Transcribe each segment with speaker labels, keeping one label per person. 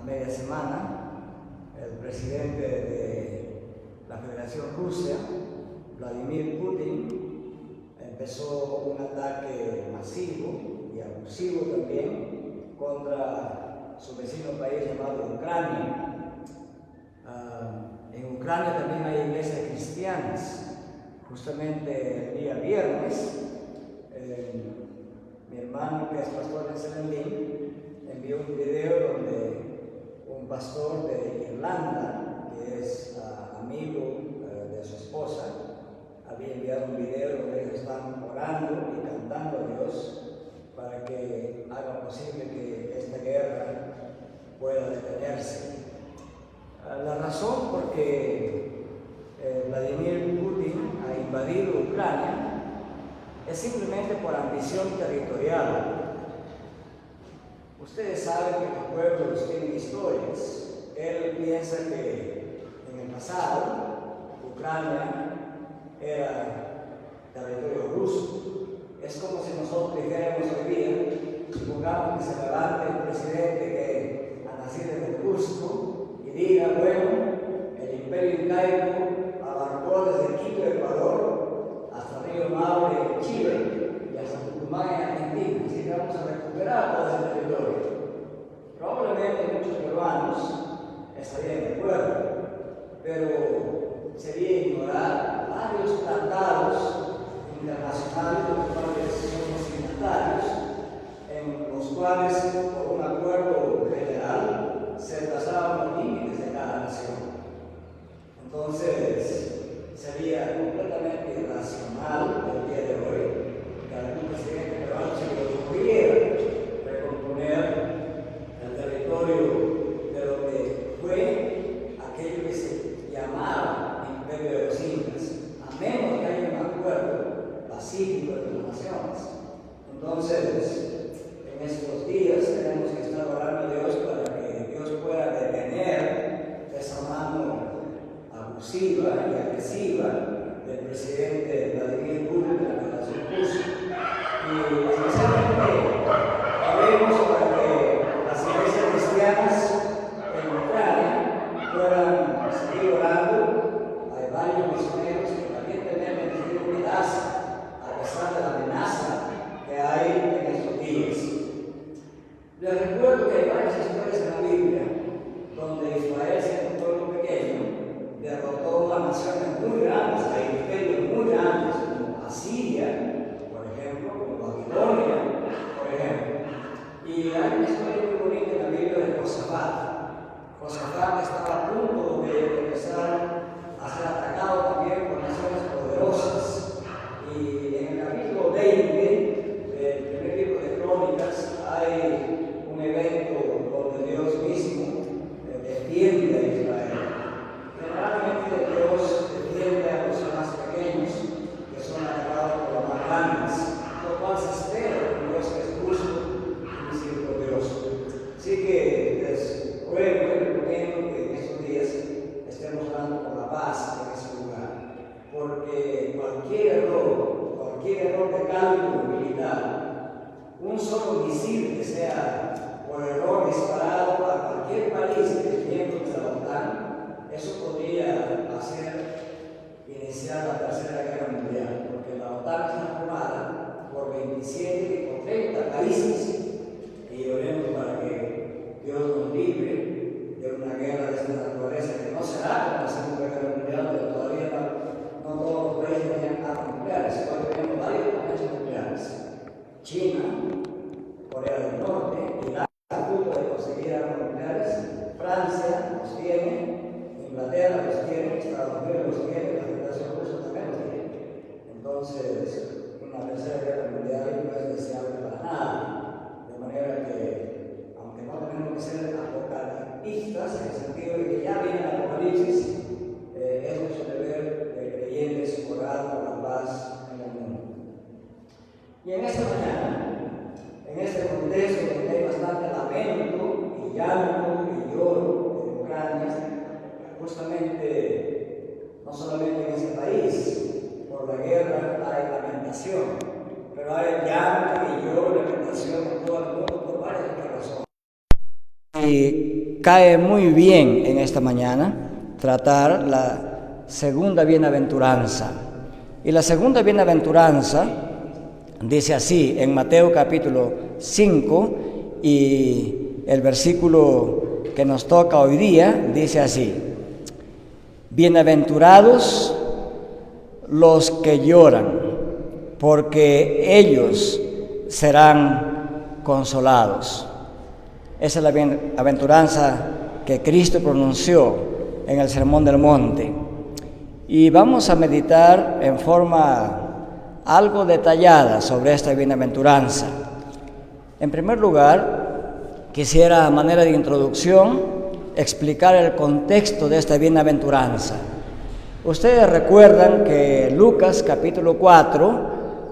Speaker 1: media semana, el presidente de la Federación Rusa, Vladimir Putin, empezó un ataque masivo y abusivo también contra su vecino país llamado Ucrania. En Ucrania también hay iglesias cristianas. Justamente el día viernes, mi hermano, que es pastor en Selendín, envió un video donde un pastor de Irlanda, que es amigo de su esposa, había enviado un video donde ellos están orando y cantando a Dios para que haga posible que esta guerra pueda detenerse. La razón por que Vladimir Putin ha invadido Ucrania es simplemente por ambición territorial. Ustedes saben que los pueblos tienen historias. Él piensa que en el pasado Ucrania era territorio ruso. Es como si nosotros dijéramos hoy día, supongamos que se levante el presidente que ha nacido en el Cusco y diga, bueno, el imperio incaico abarcó desde Quito, Ecuador, hasta Río Maule en Chile y hasta Tucumán en Argentina. Así que vamos a recuperar todo ese territorio. Probablemente muchos peruanos estarían de acuerdo, pero sería ignorar varios tratados internacionales de los cuales somos signatarios, en los cuales, por un acuerdo general, se trazaban los límites de cada nación. Entonces, sería completamente irracional el día de hoy que algún presidente peruano se le ocurriera recomponer el territorio de lo que fue aquello que se llamaba Imperio de los Incas, a menos que haya un acuerdo pacífico entre las naciones. Entonces, en estos días tenemos que estar orando a Dios para que Dios pueda detener esa mano abusiva y agresiva del presidente Vladimir Putin de la Federación Rusa. Y especialmente oremos para que las iglesias cristianas en Ucrania puedan seguir orando. Hay varios misioneros que valientemente han tenido unidad a pesar de la amenaza que hay en estos días. Les recuerdo que hay varias historias en la Biblia donde Israel, siendo un pueblo pequeño, derrotó a naciones muy grandes, a imperios muy grandes, como Asiria, por ejemplo, como Babilonia, por ejemplo. Y hay una historia muy bonita en la Biblia de Josafat. Josafat estaba a punto de empezar a ser atacado también por naciones poderosas. Y en el capítulo 20 del primer libro de Crónicas hay un evento donde Dios mismo defiende a Israel. Generalmente Dios defiende a los más pequeños que son atacados por los más grandes, lo cual se espera de un Dios que es justo y misericordioso. Así que les ruego y recomiendo que en estos días estemos orando por la paz en ese lugar, porque cualquier error de cálculo militar, un solo misil que sea por error disparado a cualquier país que es miembro de la OTAN, eso podría iniciar la Tercera Guerra Mundial, porque la OTAN está formada por 27 o 30 países, y oremos para que Dios nos libre de una guerra de esta naturaleza, que no será como la Segunda Guerra Mundial, pero todavía no todos los países tenían armas nucleares, sino que tenemos varios países nucleares. China, Corea del Norte, Irán está a punto de conseguir armas nucleares, Francia los tiene, Inglaterra los tiene, Estados Unidos los tiene, la Federación Rusa también los tiene. Entonces, una tercera guerra mundial no es deseable para nadie. De manera que, aunque no tenemos que ser apocaliptistas, en el sentido de que ya viene el apocalipsis, es nuestro deber de creyentes orar por la paz en el mundo. Y en esta mañana, en este contexto donde hay bastante lamento y llanto y lloro en Ucrania, justamente, no solamente en ese país, por la guerra hay lamentación, pero hay llanto y lloro, lamentación en todo el mundo por varias razones. Y cae muy bien en esta mañana tratar la segunda bienaventuranza. Y la segunda bienaventuranza dice así en Mateo capítulo 5, y el versículo que nos toca hoy día dice así: bienaventurados los que lloran, porque ellos serán consolados. Esa es la bienaventuranza que Cristo pronunció en el Sermón del Monte. Y vamos a meditar en forma algo detallada sobre esta bienaventuranza. En primer lugar, quisiera, a manera de introducción, explicar el contexto de esta bienaventuranza. Ustedes recuerdan que Lucas capítulo 4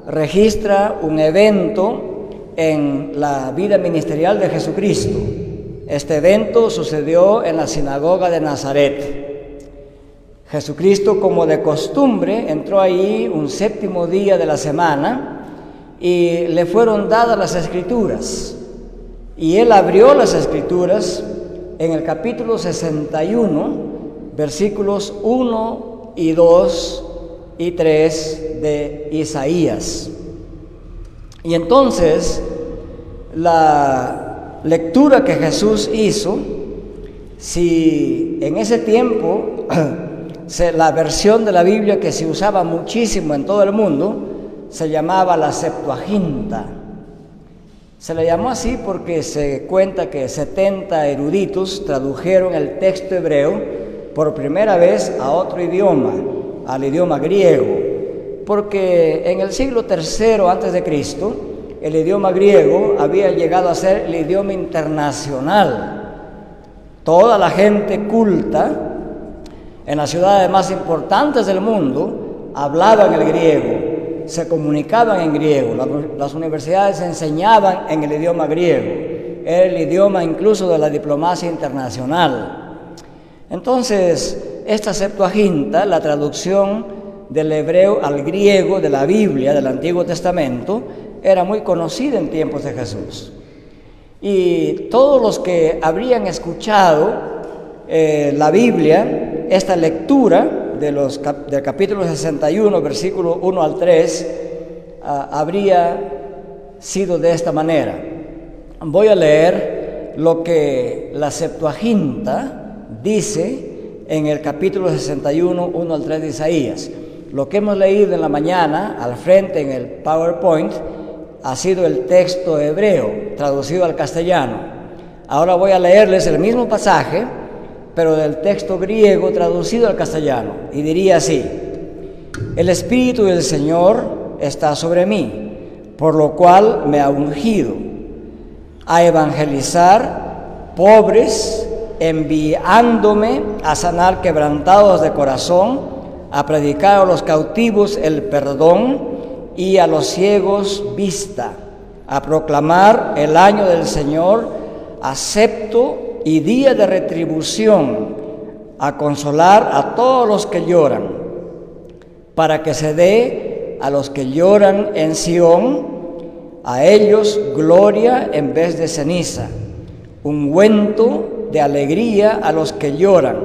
Speaker 1: registra un evento en la vida ministerial de Jesucristo. Este evento sucedió en la sinagoga de Nazaret. Jesucristo, como de costumbre, entró ahí un séptimo día de la semana y le fueron dadas las Escrituras. Y él abrió las Escrituras en el capítulo 61, versículos 1 y 2 y 3 de Isaías. Y entonces, la lectura que Jesús hizo, si en ese tiempo la versión de la Biblia que se usaba muchísimo en todo el mundo se llamaba la Septuaginta. Se le llamó así porque se cuenta que 70 eruditos tradujeron el texto hebreo por primera vez a otro idioma, al idioma griego, porque en el siglo III antes de Cristo el idioma griego había llegado a ser el idioma internacional. Toda la gente culta en las ciudades más importantes del mundo hablaban el griego, se comunicaban en griego, las universidades enseñaban en el idioma griego, era el idioma incluso de la diplomacia internacional. Entonces, esta Septuaginta, la traducción del hebreo al griego de la Biblia, del Antiguo Testamento, era muy conocida en tiempos de Jesús. Y todos los que habrían escuchado la Biblia, esta lectura del capítulo 61, versículo 1 al 3, habría sido de esta manera. Voy a leer lo que la Septuaginta dice en el capítulo 61, 1 al 3 de Isaías. Lo que hemos leído en la mañana, al frente en el PowerPoint, ha sido el texto hebreo, traducido al castellano. Ahora voy a leerles el mismo pasaje, pero del texto griego traducido al castellano, y diría así: el Espíritu del Señor está sobre mí, por lo cual me ha ungido a evangelizar pobres, enviándome a sanar quebrantados de corazón, a predicar a los cautivos el perdón y a los ciegos vista, a proclamar el año del Señor acepto y día de retribución, a consolar a todos los que lloran, para que se dé a los que lloran en Sión, a ellos gloria en vez de ceniza, ungüento de alegría a los que lloran,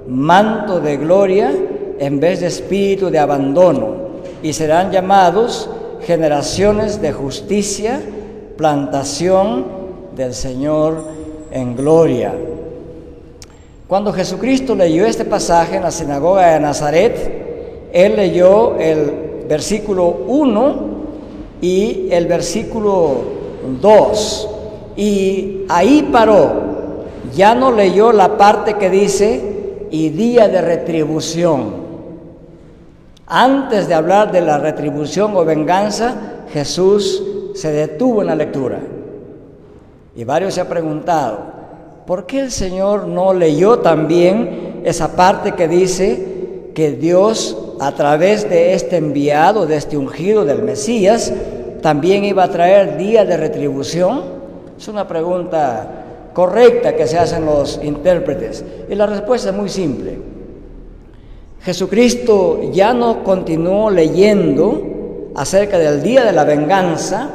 Speaker 1: manto de gloria en vez de espíritu de abandono, y serán llamados generaciones de justicia, plantación del Señor en gloria. Cuando Jesucristo leyó este pasaje en la sinagoga de Nazaret, él leyó el versículo 1 y el versículo 2, y ahí paró. Ya no leyó la parte que dice y día de retribución. Antes de hablar de la retribución o venganza, Jesús se detuvo en la lectura. Y varios se han preguntado, ¿por qué el Señor no leyó también esa parte que dice que Dios, a través de este enviado, de este ungido del Mesías, también iba a traer día de retribución? Es una pregunta correcta que se hacen los intérpretes. Y la respuesta es muy simple. Jesucristo ya no continuó leyendo acerca del día de la venganza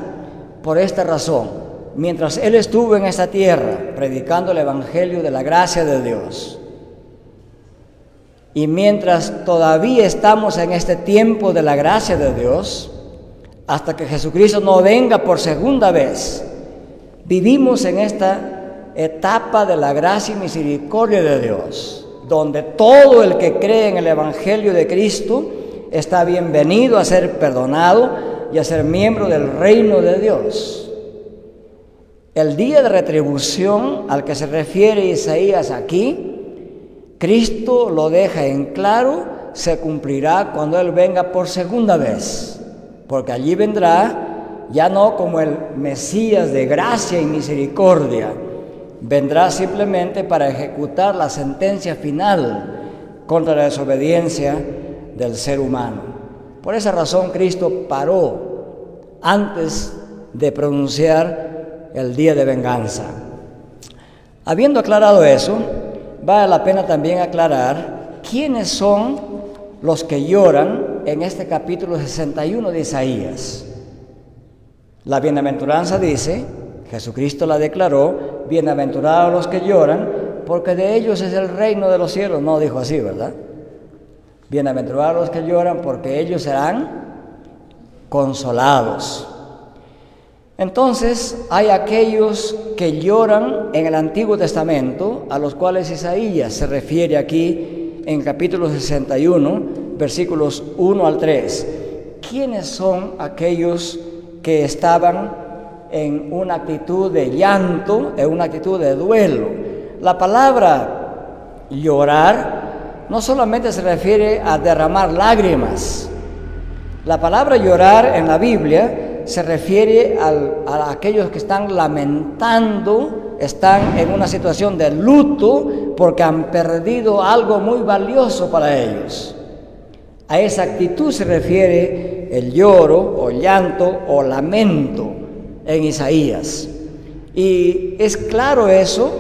Speaker 1: por esta razón. mientras Él estuvo en esta tierra predicando el Evangelio de la gracia de Dios. Y mientras todavía estamos en este tiempo de la gracia de Dios, hasta que Jesucristo no venga por segunda vez, vivimos en esta etapa de la gracia y misericordia de Dios, donde todo el que cree en el Evangelio de Cristo está bienvenido a ser perdonado y a ser miembro del reino de Dios. El día de retribución al que se refiere Isaías aquí, Cristo lo deja en claro, se cumplirá cuando Él venga por segunda vez, porque allí vendrá ya no como el Mesías de gracia y misericordia, vendrá simplemente para ejecutar la sentencia final contra la desobediencia del ser humano. Por esa razón Cristo paró antes de pronunciar el día de venganza. Habiendo aclarado eso, vale la pena también aclarar quiénes son los que lloran en este capítulo 61 de Isaías. La bienaventuranza dice, Jesucristo la declaró, bienaventurados los que lloran, porque de ellos es el reino de los cielos. No dijo así, ¿verdad? Bienaventurados los que lloran, porque ellos serán consolados. Entonces, hay aquellos que lloran en el Antiguo Testamento, a los cuales Isaías se refiere aquí en capítulo 61, versículos 1 al 3. ¿Quiénes son aquellos que estaban en una actitud de llanto, en una actitud de duelo? La palabra llorar no solamente se refiere a derramar lágrimas. La palabra llorar en la Biblia se refiere a aquellos que están lamentando, están en una situación de luto porque han perdido algo muy valioso para ellos. A esa actitud se refiere el lloro o llanto o lamento en Isaías. Y es claro eso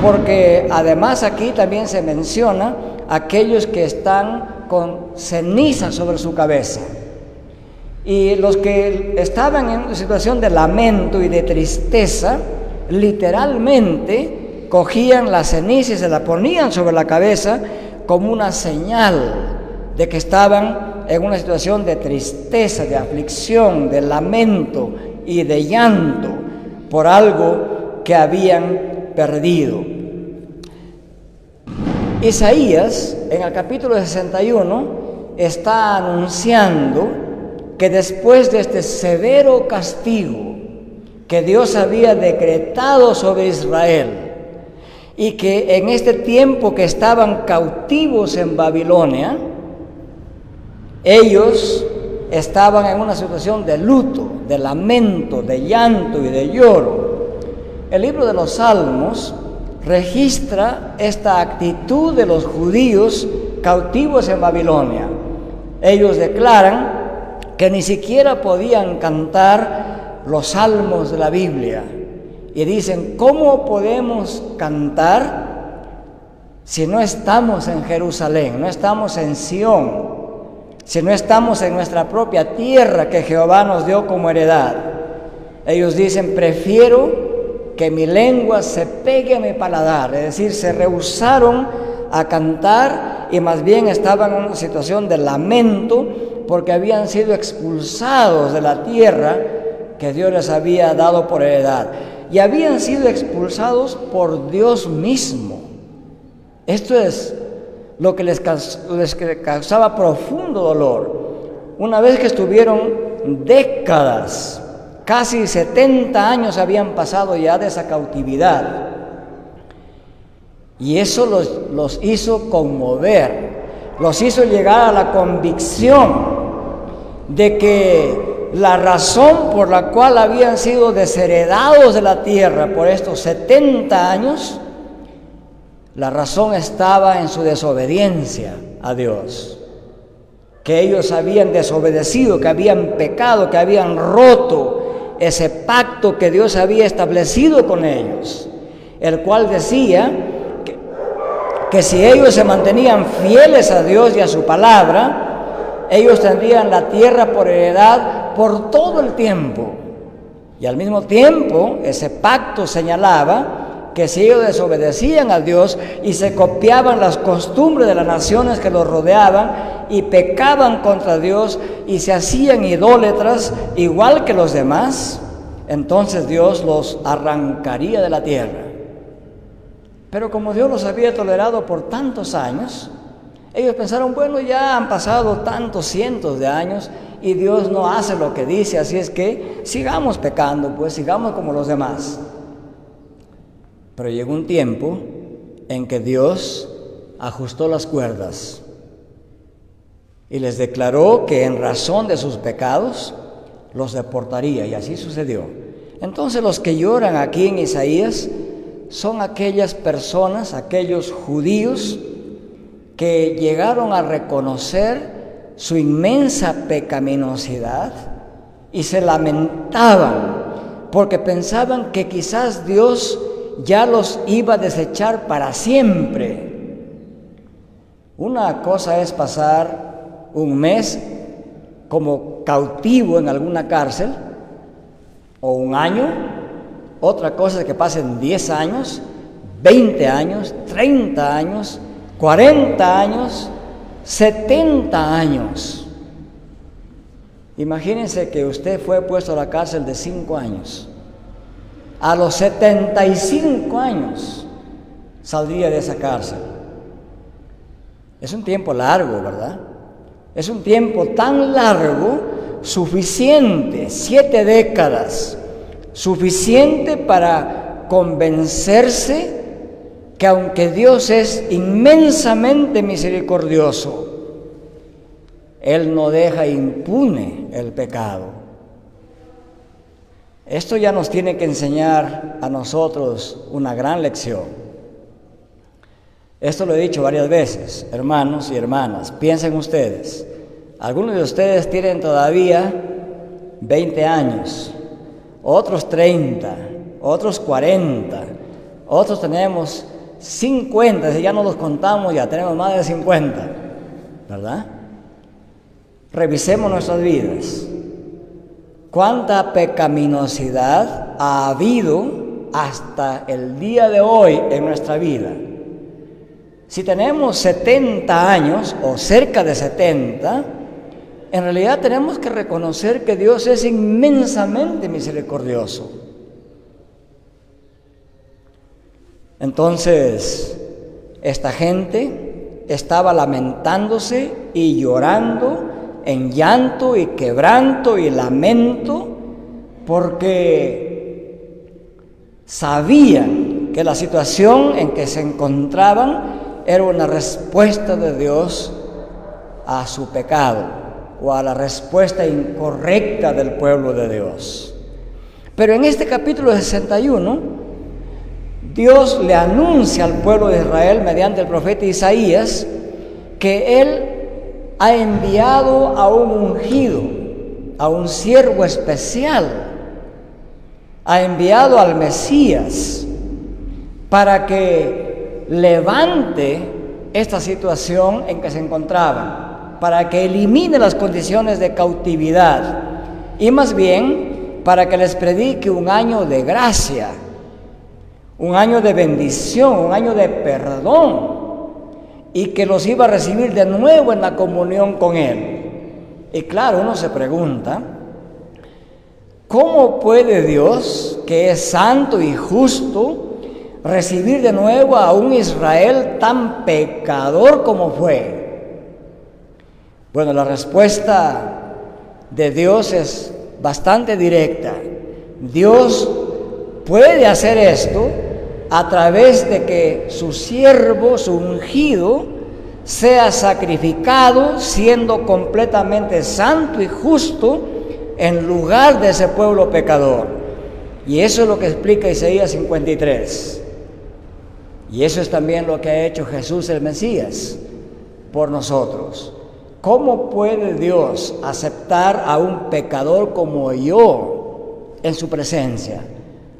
Speaker 1: porque además aquí también se menciona aquellos que están con ceniza sobre su cabeza. Y los que estaban en una situación de lamento y de tristeza, literalmente cogían la ceniza y se la ponían sobre la cabeza como una señal de que estaban en una situación de tristeza, de aflicción, de lamento y de llanto por algo que habían perdido. Isaías, en el capítulo 61, está anunciando que después de este severo castigo que Dios había decretado sobre Israel y que en este tiempo que estaban cautivos en Babilonia, ellos estaban en una situación de luto, de lamento, de llanto y de lloro. El libro de los Salmos registra esta actitud de los judíos cautivos en Babilonia. Ellos declaran que ni siquiera podían cantar los salmos de la Biblia. Y dicen, ¿cómo podemos cantar si no estamos en Jerusalén, no estamos en Sión, si no estamos en nuestra propia tierra que Jehová nos dio como heredad? Ellos dicen, prefiero que mi lengua se pegue a mi paladar. Es decir, se rehusaron a cantar y más bien estaban en una situación de lamento porque habían sido expulsados de la tierra que Dios les había dado por heredad. Y habían sido expulsados por Dios mismo. Esto es lo que les causaba profundo dolor. Una vez que estuvieron décadas, casi 70 años habían pasado ya de esa cautividad. Y eso los hizo conmover, los hizo llegar a la convicción de que la razón por la cual habían sido desheredados de la tierra por estos 70 años, la razón estaba en su desobediencia a Dios, que ellos habían desobedecido, que habían pecado, que habían roto ese pacto que Dios había establecido con ellos, el cual decía que si ellos se mantenían fieles a Dios y a su palabra, ellos tendrían la tierra por heredad por todo el tiempo.
Speaker 2: Y al mismo tiempo, ese pacto señalaba que si ellos desobedecían a Dios y se copiaban las costumbres de las naciones que los rodeaban y pecaban contra Dios y se hacían idólatras igual que los demás, entonces Dios los arrancaría de la tierra. Pero como Dios los había tolerado por tantos años, ellos pensaron, bueno, ya han pasado tantos cientos de años y Dios no hace lo que dice, así es que sigamos pecando, pues sigamos como los demás. Pero llegó un tiempo en que Dios ajustó las cuerdas y les declaró que en razón de sus pecados los deportaría, y así sucedió. Entonces los que lloran aquí en Isaías son aquellas personas, aquellos judíos que llegaron a reconocer su inmensa pecaminosidad y se lamentaban porque pensaban que quizás Dios ya los iba a desechar para siempre. Una cosa es pasar un mes como cautivo en alguna cárcel o un año, otra cosa es que pasen 10 años, 20 años, 30 años, 40 años, 70 años. Imagínense que usted fue puesto a la cárcel de 5 años. A los 75 años saldría de esa cárcel. Es un tiempo largo, ¿verdad? Es un tiempo tan largo, suficiente, 7 décadas, suficiente para convencerse que aunque Dios es inmensamente misericordioso, Él no deja impune el pecado. Esto ya nos tiene que enseñar a nosotros una gran lección. Esto lo he dicho varias veces, hermanos y hermanas, piensen ustedes, algunos de ustedes tienen todavía 20 años, otros 30, otros 40, otros tenemos 50, si ya no los contamos ya tenemos más de 50, ¿verdad? Revisemos nuestras vidas. ¿Cuánta pecaminosidad ha habido hasta el día de hoy en nuestra vida? Si tenemos 70 años o cerca de 70, en realidad tenemos que reconocer que Dios es inmensamente misericordioso. Entonces, esta gente estaba lamentándose y llorando en llanto y quebranto y lamento, porque sabían que la situación en que se encontraban era una respuesta de Dios a su pecado o a la respuesta incorrecta del pueblo de Dios. Pero en este capítulo 61, Dios le anuncia al pueblo de Israel mediante el profeta Isaías que Él ha enviado a un ungido, a un siervo especial, ha enviado al Mesías para que levante esta situación en que se encontraban, para que elimine las condiciones de cautividad y más bien para que les predique un año de gracia, un año de bendición, un año de perdón, y que los iba a recibir de nuevo en la comunión con Él. Y claro, uno se pregunta, ¿cómo puede Dios, que es santo y justo, recibir de nuevo a un Israel tan pecador como fue? Bueno, la respuesta de Dios es bastante directa. Dios puede hacer esto a través de que su siervo, su ungido, sea sacrificado siendo completamente santo y justo en lugar de ese pueblo pecador. Y eso es lo que explica Isaías 53. Y eso es también lo que ha hecho Jesús el Mesías por nosotros. ¿Cómo puede Dios aceptar a un pecador como yo en su presencia?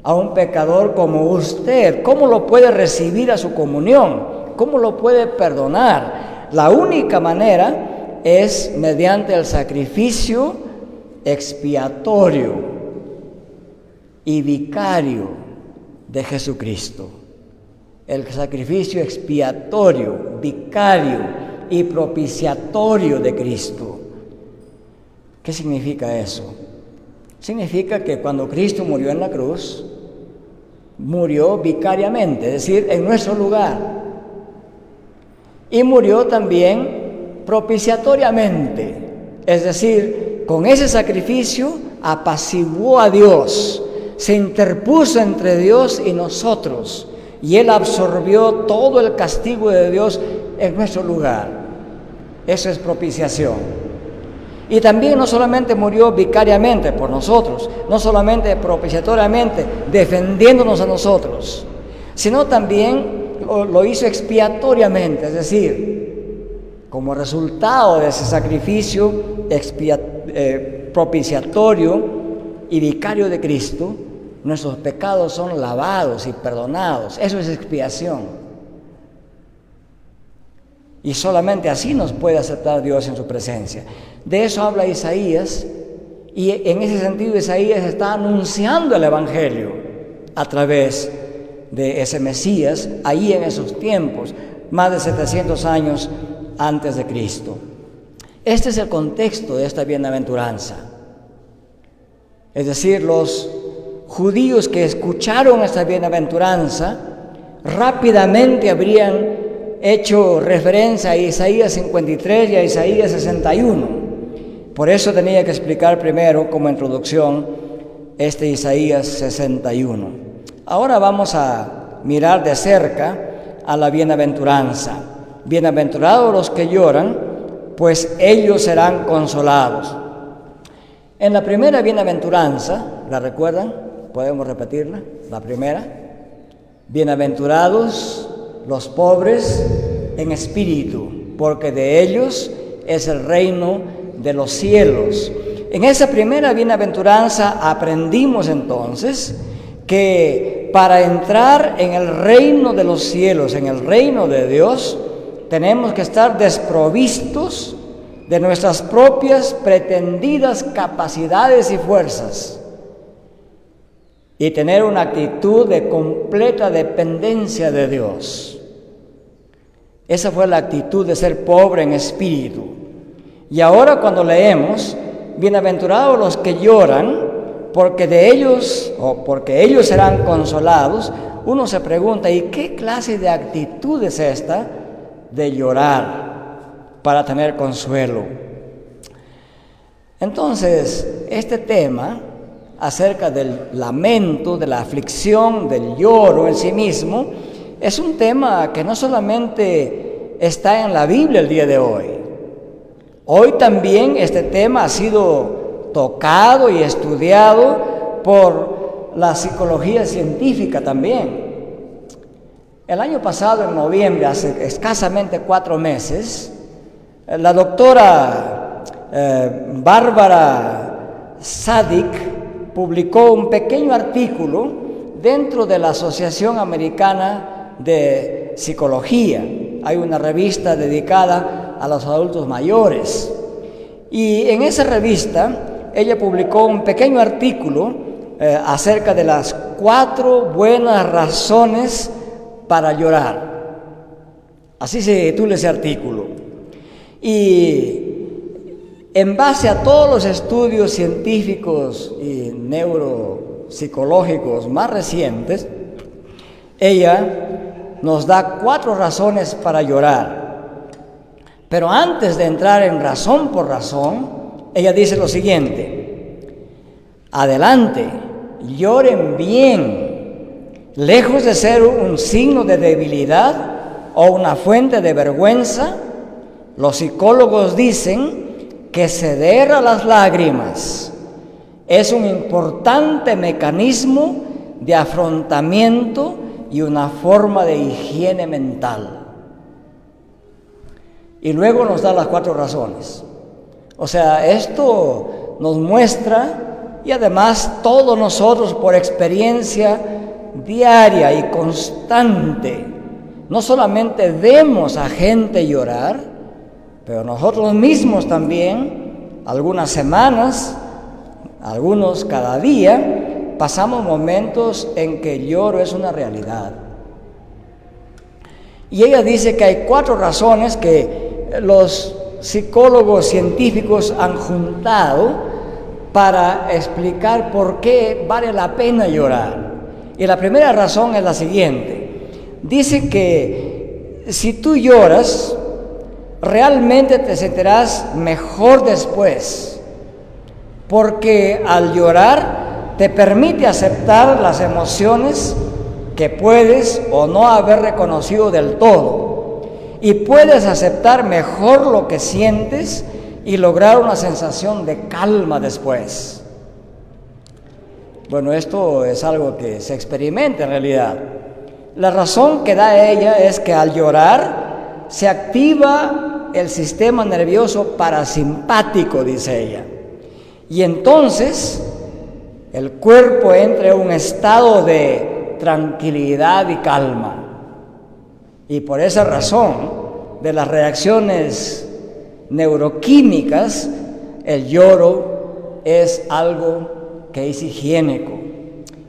Speaker 2: A un pecador como usted, ¿cómo lo puede recibir a su comunión? ¿Cómo lo puede perdonar? La única manera es mediante el sacrificio expiatorio. y vicario de Jesucristo. El sacrificio expiatorio, vicario y propiciatorio de Cristo. ¿Qué significa eso? Significa que cuando Cristo murió en la cruz, murió vicariamente, es decir, en nuestro lugar. Y murió también propiciatoriamente, es decir, con ese sacrificio apaciguó a Dios, se interpuso entre Dios y nosotros, y Él absorbió todo el castigo de Dios en nuestro lugar. Eso es propiciación. Y también no solamente murió vicariamente por nosotros, no solamente propiciatoriamente, defendiéndonos a nosotros, sino también lo hizo expiatoriamente, es decir, como resultado de ese sacrificio propiciatorio y vicario de Cristo, nuestros pecados son lavados y perdonados. Eso es expiación. Y solamente así nos puede aceptar Dios en su presencia. De eso habla Isaías, y en ese sentido Isaías está anunciando el Evangelio a través de ese Mesías, ahí en esos tiempos, más de 700 años antes de Cristo. Este es el contexto de esta bienaventuranza. Es decir, los judíos que escucharon esta bienaventuranza rápidamente habrían hecho referencia a Isaías 53 y a Isaías 61. Por eso tenía que explicar primero, como introducción, este Isaías 61. Ahora vamos a mirar de cerca a la bienaventuranza. Bienaventurados los que lloran, pues ellos serán consolados. En la primera bienaventuranza, ¿la recuerdan? ¿Podemos repetirla? La primera. Bienaventurados los pobres en espíritu, porque de ellos es el reino de los cielos. En esa primera bienaventuranza aprendimos entonces que para entrar en el reino de los cielos, en el reino de Dios, tenemos que estar desprovistos de nuestras propias pretendidas capacidades y fuerzas y tener una actitud de completa dependencia de Dios. Esa fue la actitud de ser pobre en espíritu. Y ahora cuando leemos, bienaventurados los que lloran, porque de ellos, o porque ellos serán consolados, uno se pregunta, ¿y qué clase de actitud es esta de llorar para tener consuelo? Entonces, este tema acerca del lamento, de la aflicción, del lloro en sí mismo, es un tema que no solamente está en la Biblia el día de hoy. Hoy también este tema ha sido tocado y estudiado por la psicología científica también. El año pasado, en noviembre, hace escasamente 4 meses, la doctora Bárbara Sadik publicó un pequeño artículo dentro de la Asociación Americana de Psicología. Hay una revista dedicada a los adultos mayores. Y en esa revista ella publicó un pequeño artículo acerca de las 4 buenas razones para llorar. Así se titula ese artículo. Y en base a todos los estudios científicos y neuropsicológicos más recientes, ella nos da 4 razones para llorar. Pero antes de entrar en razón por razón, ella dice lo siguiente: adelante, lloren bien, lejos de ser un signo de debilidad o una fuente de vergüenza. Los psicólogos dicen que ceder a las lágrimas es un importante mecanismo de afrontamiento y una forma de higiene mental. Y luego nos da las 4 razones. O sea, esto nos muestra, y además todos nosotros por experiencia diaria y constante, no solamente vemos a gente llorar, pero nosotros mismos también, algunas semanas, algunos cada día, pasamos momentos en que el lloro es una realidad. Y ella dice que hay 4 razones que los psicólogos científicos han juntado para explicar por qué vale la pena llorar. Y la primera razón es la siguiente. Dice que si tú lloras, realmente te sentirás mejor después, porque al llorar te permite aceptar las emociones que puedes o no haber reconocido del todo, y puedes aceptar mejor lo que sientes y lograr una sensación de calma después. Bueno, esto es algo que se experimenta en realidad. La razón que da ella es que al llorar se activa el sistema nervioso parasimpático, dice ella, y entonces el cuerpo entra en un estado de tranquilidad y calma. Y por esa razón, de las reacciones neuroquímicas, el lloro es algo que es higiénico.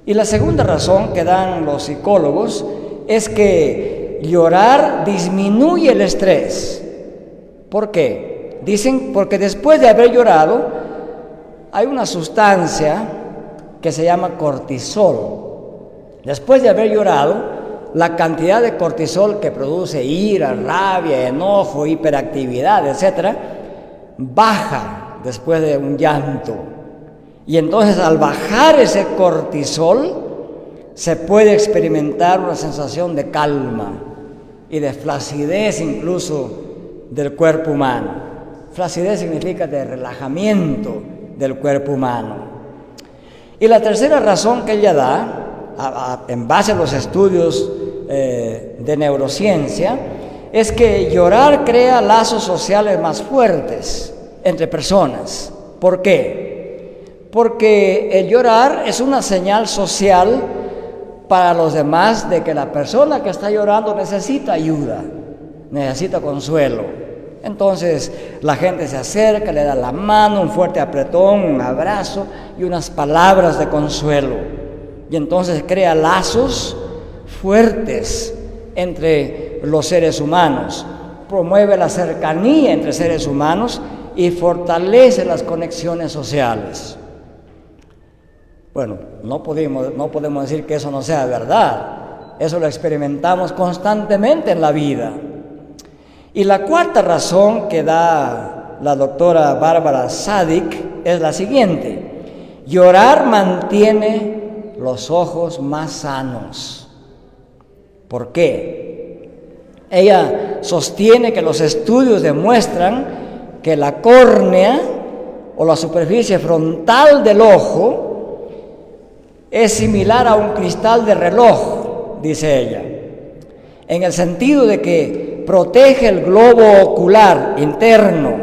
Speaker 2: Y la segunda razón que dan los psicólogos es que llorar disminuye el estrés. ¿Por qué? Dicen porque después de haber llorado hay una sustancia que se llama cortisol. Después de haber llorado, la cantidad de cortisol que produce ira, rabia, enojo, hiperactividad, etc., baja después de un llanto. Y entonces al bajar ese cortisol, se puede experimentar una sensación de calma y de flacidez incluso del cuerpo humano. Flacidez significa de relajamiento del cuerpo humano. Y la tercera razón que ella da, en base a los estudios de neurociencia, es que llorar crea lazos sociales más fuertes entre personas. ¿Por qué? Porque el llorar es una señal social para los demás de que la persona que está llorando necesita ayuda, necesita consuelo. Entonces la gente se acerca, le da la mano, un fuerte apretón, un abrazo y unas palabras de consuelo. Y entonces crea lazos fuertes entre los seres humanos, promueve la cercanía entre seres humanos y fortalece las conexiones sociales. Bueno, no podemos decir que eso no sea verdad. Eso lo experimentamos constantemente en la vida. Y la cuarta razón que da la doctora Bárbara Sadik es la siguiente: llorar mantiene los ojos más sanos. ¿Por qué? Ella sostiene que los estudios demuestran que la córnea o la superficie frontal del ojo es similar a un cristal de reloj, dice ella, en el sentido de que protege el globo ocular interno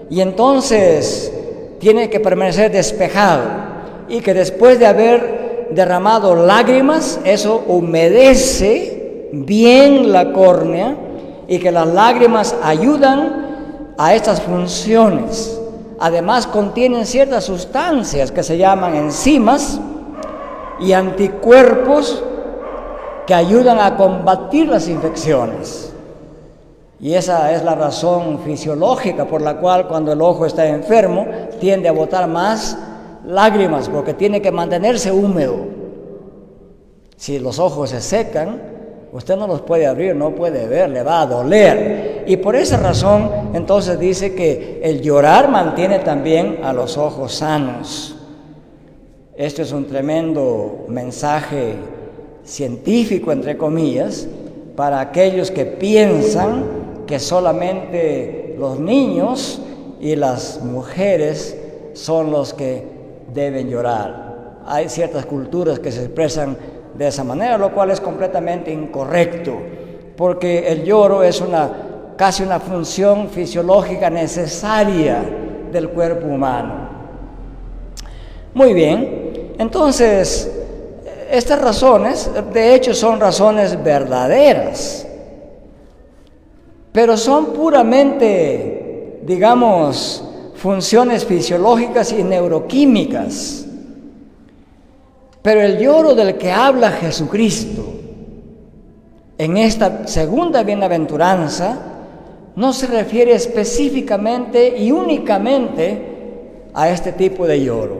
Speaker 2: y entonces tiene que permanecer despejado, y que después de haber derramado lágrimas, eso humedece bien la córnea y que las lágrimas ayudan a estas funciones. Además contienen ciertas sustancias que se llaman enzimas y anticuerpos que ayudan a combatir las infecciones. Y esa es la razón fisiológica por la cual cuando el ojo está enfermo tiende a botar más lágrimas, porque tiene que mantenerse húmedo. Si los ojos se secan, usted no los puede abrir, no puede ver, le va a doler. Y por esa razón entonces dice que el llorar mantiene también a los ojos sanos. Esto es un tremendo mensaje científico, entre comillas, para aquellos que piensan que solamente los niños y las mujeres son los que deben llorar. Hay ciertas culturas que se expresan de esa manera, lo cual es completamente incorrecto, porque el lloro es casi una función fisiológica necesaria del cuerpo humano. Muy bien, entonces estas razones, de hecho, son razones verdaderas, pero son puramente, digamos, funciones fisiológicas y neuroquímicas. Pero el lloro del que habla Jesucristo en esta segunda bienaventuranza no se refiere específicamente y únicamente a este tipo de lloro.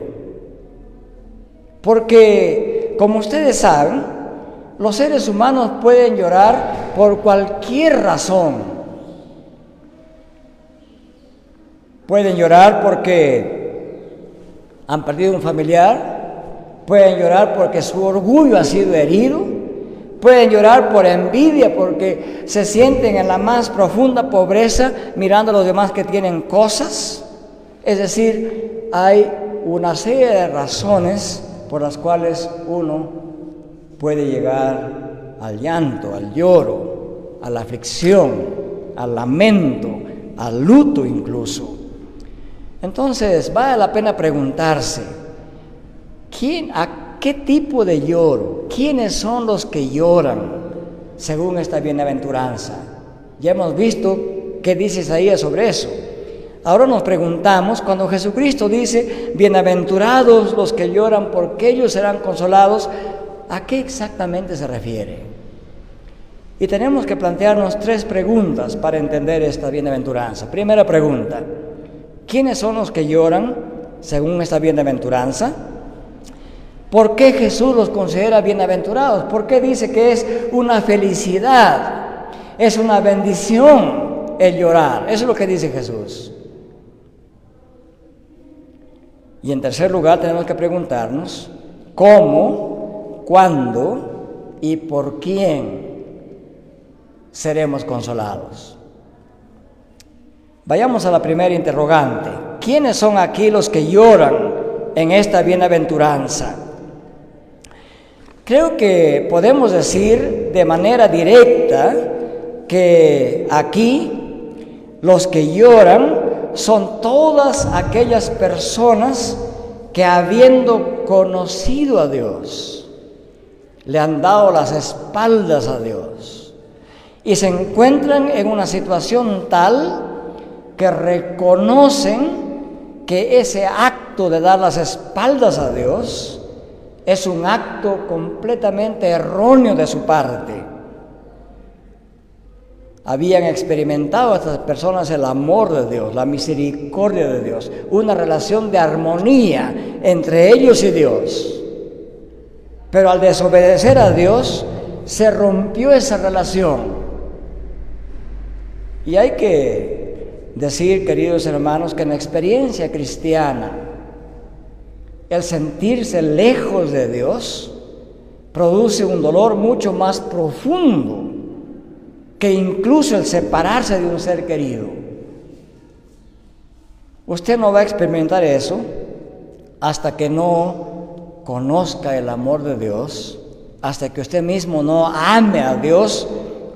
Speaker 2: Porque, como ustedes saben, los seres humanos pueden llorar por cualquier razón. Pueden llorar porque han perdido un familiar, pueden llorar porque su orgullo ha sido herido, pueden llorar por envidia porque se sienten en la más profunda pobreza mirando a los demás que tienen cosas. Es decir, hay una serie de razones por las cuales uno puede llegar al llanto, al lloro, a la aflicción, al lamento, al luto incluso. Entonces, vale la pena preguntarse, ¿a qué tipo de lloro? ¿Quiénes son los que lloran según esta bienaventuranza? Ya hemos visto qué dice Isaías sobre eso. Ahora nos preguntamos, cuando Jesucristo dice, bienaventurados los que lloran porque ellos serán consolados, ¿a qué exactamente se refiere? Y tenemos que plantearnos 3 preguntas para entender esta bienaventuranza. Primera pregunta, ¿quiénes son los que lloran según esta bienaventuranza? ¿Por qué Jesús los considera bienaventurados? ¿Por qué dice que es una felicidad, es una bendición el llorar? Eso es lo que dice Jesús. Y en tercer lugar tenemos que preguntarnos cómo, cuándo y por quién seremos consolados. Vayamos a la primera interrogante. ¿Quiénes son aquí los que lloran en esta bienaventuranza? Creo que podemos decir de manera directa que aquí los que lloran son todas aquellas personas que, habiendo conocido a Dios, le han dado las espaldas a Dios y se encuentran en una situación tal que reconocen que ese acto de dar las espaldas a Dios es un acto completamente erróneo de su parte. Habían experimentado estas personas el amor de Dios, la misericordia de Dios, una relación de armonía entre ellos y Dios. Pero al desobedecer a Dios, se rompió esa relación. Y hay que decir, queridos hermanos, que en la experiencia cristiana, el sentirse lejos de Dios produce un dolor mucho más profundo que incluso el separarse de un ser querido. Usted no va a experimentar eso hasta que no conozca el amor de Dios, hasta que usted mismo no ame a Dios,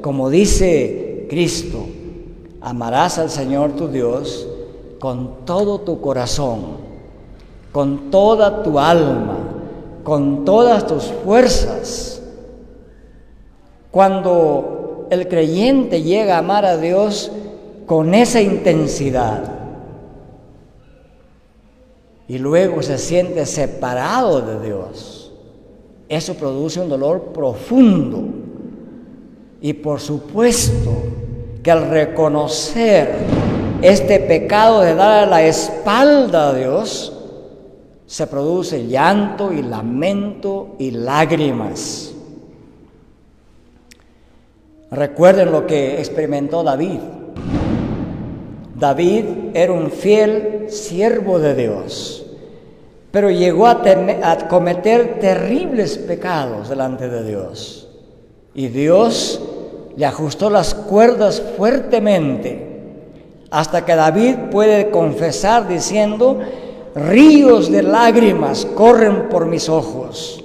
Speaker 2: como dice Cristo: amarás al Señor tu Dios con todo tu corazón, con toda tu alma, con todas tus fuerzas. Cuando el creyente llega a amar a Dios con esa intensidad y luego se siente separado de Dios, eso produce un dolor profundo. Y por supuesto que al reconocer este pecado de dar la espalda a Dios, se produce llanto y lamento y lágrimas. Recuerden lo que experimentó David. David era un fiel siervo de Dios, pero llegó a cometer terribles pecados delante de Dios. Y Dios le ajustó las cuerdas fuertemente, hasta que David puede confesar diciendo: ríos de lágrimas corren por mis ojos.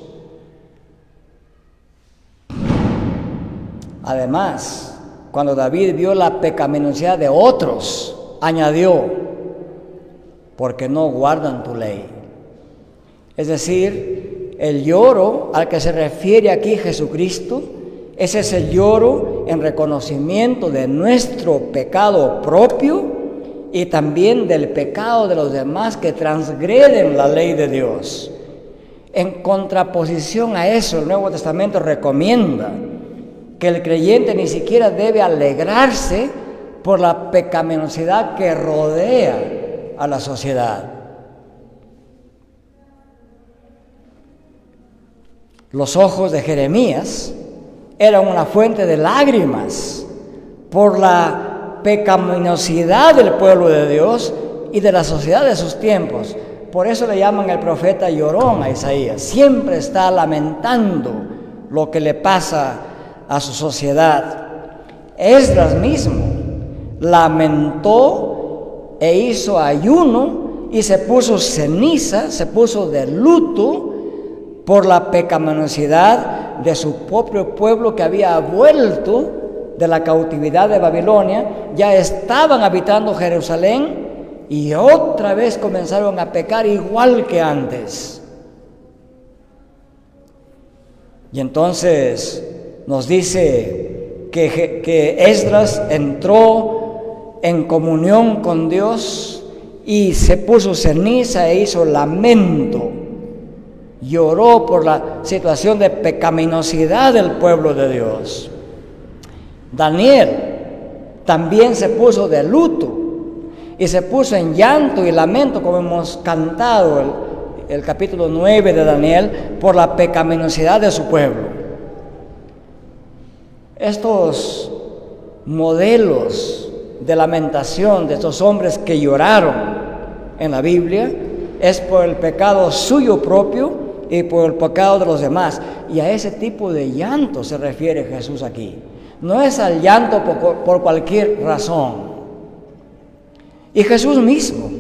Speaker 2: Además, cuando David vio la pecaminosidad de otros, añadió: porque no guardan tu ley. Es decir, el lloro al que se refiere aquí Jesucristo es ese lloro en reconocimiento de nuestro pecado propio y también del pecado de los demás que transgreden la ley de Dios. En contraposición a eso, el Nuevo Testamento recomienda que el creyente ni siquiera debe alegrarse por la pecaminosidad que rodea a la sociedad. Los ojos de Jeremías eran una fuente de lágrimas por la pecaminosidad del pueblo de Dios y de la sociedad de sus tiempos. Por eso le llaman el profeta llorón a Isaías. Siempre está lamentando lo que le pasa a su sociedad. Esdras mismo lamentó e hizo ayuno y se puso ceniza, se puso de luto por la pecaminosidad de su propio pueblo que había vuelto de la cautividad de Babilonia. Ya estaban habitando Jerusalén y otra vez comenzaron a pecar igual que antes. Y entonces nos dice que Esdras entró en comunión con Dios y se puso ceniza e hizo lamento. Lloró por la situación de pecaminosidad del pueblo de Dios. Daniel también se puso de luto y se puso en llanto y lamento, como hemos cantado el capítulo 9 de Daniel, por la pecaminosidad de su pueblo. Estos modelos de lamentación de estos hombres que lloraron en la Biblia es por el pecado suyo propio y por el pecado de los demás. Y a ese tipo de llanto se refiere Jesús aquí. No es al llanto por cualquier razón. Y Jesús mismo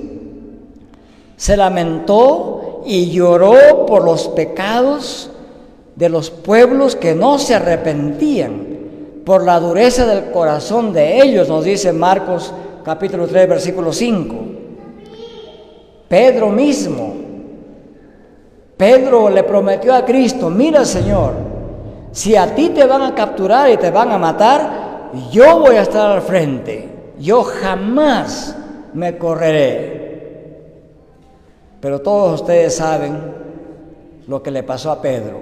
Speaker 2: se lamentó y lloró por los pecados de los pueblos que no se arrepentían, por la dureza del corazón de ellos, nos dice Marcos capítulo 3, versículo 5. Pedro mismo, Pedro le prometió a Cristo: mira, Señor, si a ti te van a capturar y te van a matar, yo voy a estar al frente, yo jamás me correré. Pero todos ustedes saben lo que le pasó a Pedro.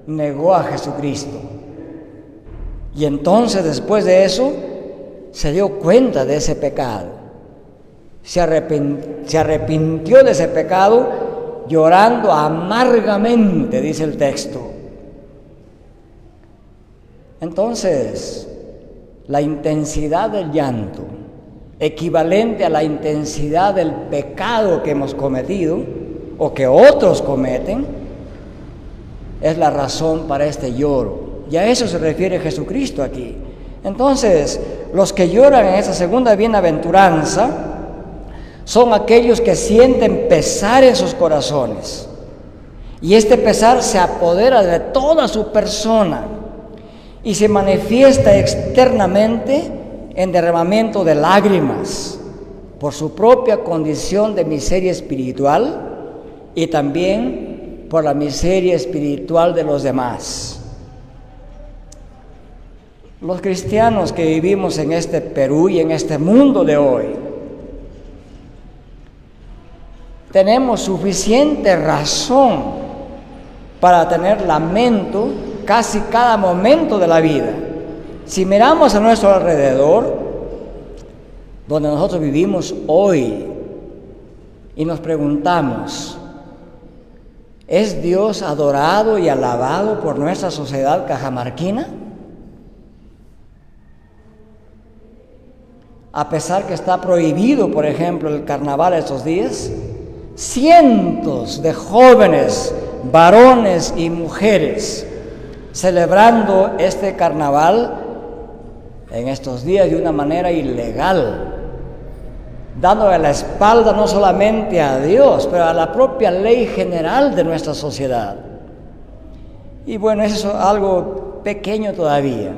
Speaker 2: Negó a Jesucristo. Y entonces, después de eso, se dio cuenta de ese pecado. Se arrepintió de ese pecado, llorando amargamente, dice el texto. Entonces, la intensidad del llanto, equivalente a la intensidad del pecado que hemos cometido o que otros cometen, es la razón para este lloro. Y a eso se refiere Jesucristo aquí. Entonces, los que lloran en esa segunda bienaventuranza son aquellos que sienten pesar en sus corazones. Y este pesar se apodera de toda su persona y se manifiesta externamente en derramamiento de lágrimas por su propia condición de miseria espiritual y también por la miseria espiritual de los demás. Los cristianos que vivimos en este Perú y en este mundo de hoy, tenemos suficiente razón para tener lamento casi cada momento de la vida. Si miramos a nuestro alrededor, donde nosotros vivimos hoy, y nos preguntamos: ¿es Dios adorado y alabado por nuestra sociedad cajamarquina? A pesar que está prohibido, por ejemplo, el carnaval estos días, cientos de jóvenes, varones y mujeres, celebrando este carnaval en estos días de una manera ilegal, dándole la espalda no solamente a Dios, pero a la propia ley general de nuestra sociedad. Y bueno, eso es algo pequeño todavía.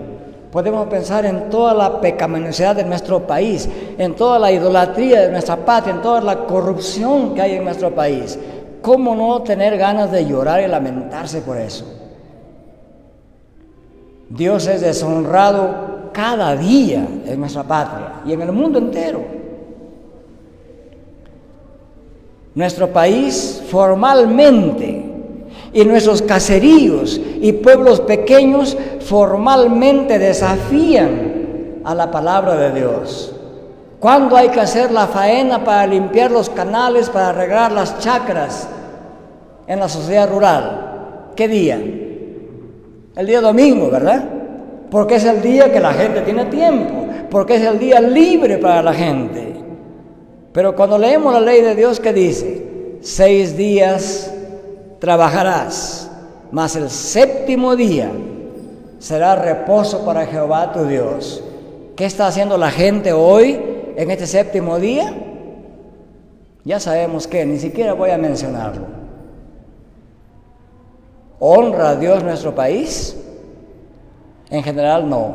Speaker 2: Podemos pensar en toda la pecaminosidad de nuestro país, en toda la idolatría de nuestra patria, en toda la corrupción que hay en nuestro país. ¿Cómo no tener ganas de llorar y lamentarse por eso? Dios es deshonrado cada día en nuestra patria y en el mundo entero. Nuestro país formalmente Y nuestros caseríos y pueblos pequeños formalmente desafían a la palabra de Dios. ¿Cuándo hay que hacer la faena para limpiar los canales, para arreglar las chacras en la sociedad rural? ¿Qué día? El día domingo, ¿verdad? Porque es el día que la gente tiene tiempo, porque es el día libre para la gente. Pero cuando leemos la ley de Dios, ¿qué dice? 6 días trabajarás, mas el 7º día será reposo para Jehová tu Dios. ¿Qué está haciendo la gente hoy en este 7º día? Ya sabemos que, ni siquiera voy a mencionarlo. ¿Honra a Dios nuestro país? En general no.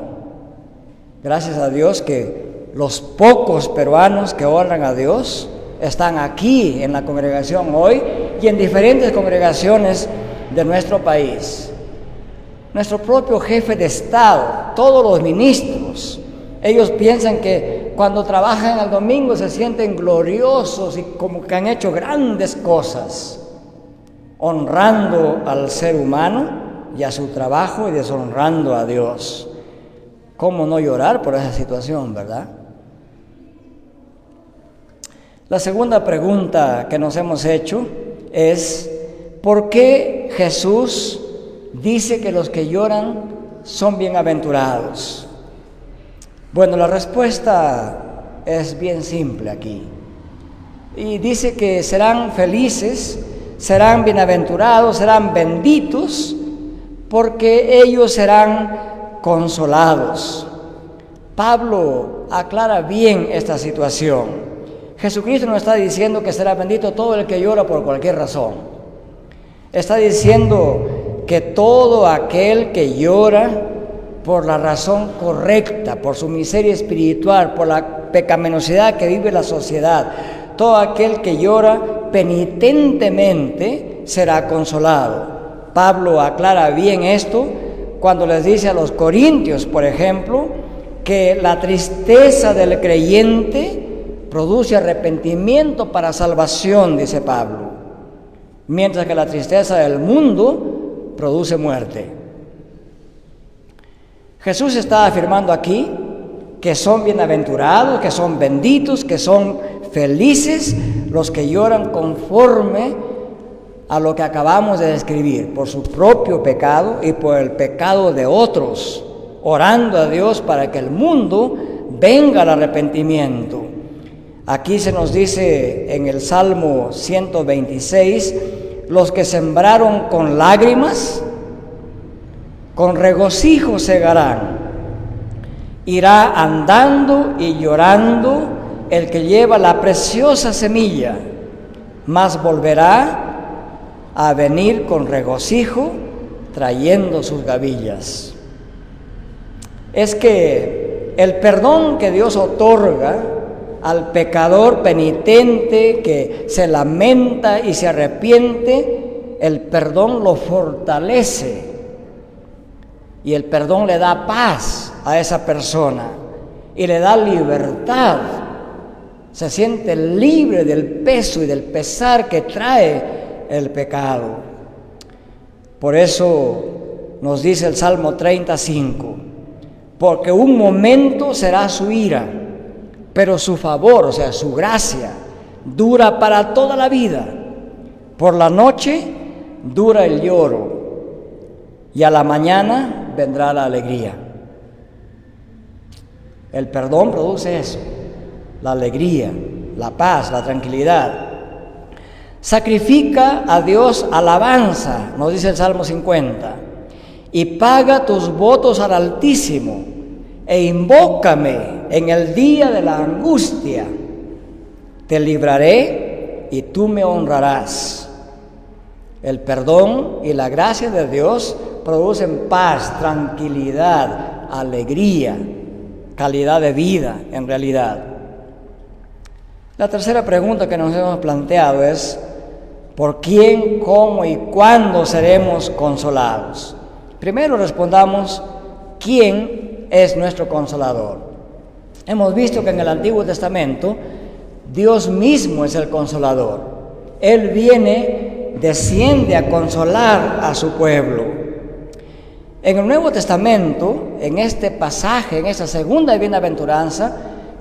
Speaker 2: Gracias a Dios que los pocos peruanos que honran a Dios están aquí en la congregación hoy y en diferentes congregaciones de nuestro país. Nuestro propio jefe de Estado, todos los ministros, ellos piensan que cuando trabajan el domingo se sienten gloriosos y como que han hecho grandes cosas, honrando al ser humano y a su trabajo y deshonrando a Dios. ¿Cómo no llorar por esa situación, verdad? La segunda pregunta que nos hemos hecho es: ¿por qué Jesús dice que los que lloran son bienaventurados? Bueno, la respuesta es bien simple aquí. Y dice que serán felices, serán bienaventurados, serán benditos, porque ellos serán consolados. Pablo aclara bien esta situación. Jesucristo no está diciendo que será bendito todo el que llora por cualquier razón. Está diciendo que todo aquel que llora por la razón correcta, por su miseria espiritual, por la pecaminosidad que vive la sociedad, todo aquel que llora penitentemente será consolado. Pablo aclara bien esto cuando les dice a los corintios, por ejemplo, que la tristeza del creyente produce arrepentimiento para salvación, dice Pablo, mientras que la tristeza del mundo produce muerte. Jesús está afirmando aquí que son bienaventurados, que son benditos, que son felices los que lloran conforme a lo que acabamos de describir, por su propio pecado y por el pecado de otros, orando a Dios para que el mundo venga al arrepentimiento. Aquí se nos dice en el Salmo 126, los que sembraron con lágrimas, con regocijo segarán. Irá andando y llorando el que lleva la preciosa semilla, mas volverá a venir con regocijo trayendo sus gavillas. Es que el perdón que Dios otorga al pecador penitente que se lamenta y se arrepiente, el perdón lo fortalece y el perdón le da paz a esa persona y le da libertad. Se siente libre del peso y del pesar que trae el pecado. Por eso nos dice el Salmo 35, porque un momento será su ira, pero su favor, o sea, su gracia, dura para toda la vida. Por la noche dura el lloro y a la mañana vendrá la alegría. El perdón produce eso, la alegría, la paz, la tranquilidad. Sacrifica a Dios alabanza, nos dice el Salmo 50, y paga tus votos al Altísimo, e invócame en el día de la angustia. Te libraré y tú me honrarás. El perdón y la gracia de Dios producen paz, tranquilidad, alegría, calidad de vida en realidad. La tercera pregunta que nos hemos planteado es: ¿por quién, cómo y cuándo seremos consolados? Primero respondamos: ¿quién es nuestro consolador? Hemos visto que en el Antiguo Testamento Dios mismo es el consolador. Él viene desciende a consolar a su pueblo. En el Nuevo Testamento, en este pasaje, en esta segunda bienaventuranza,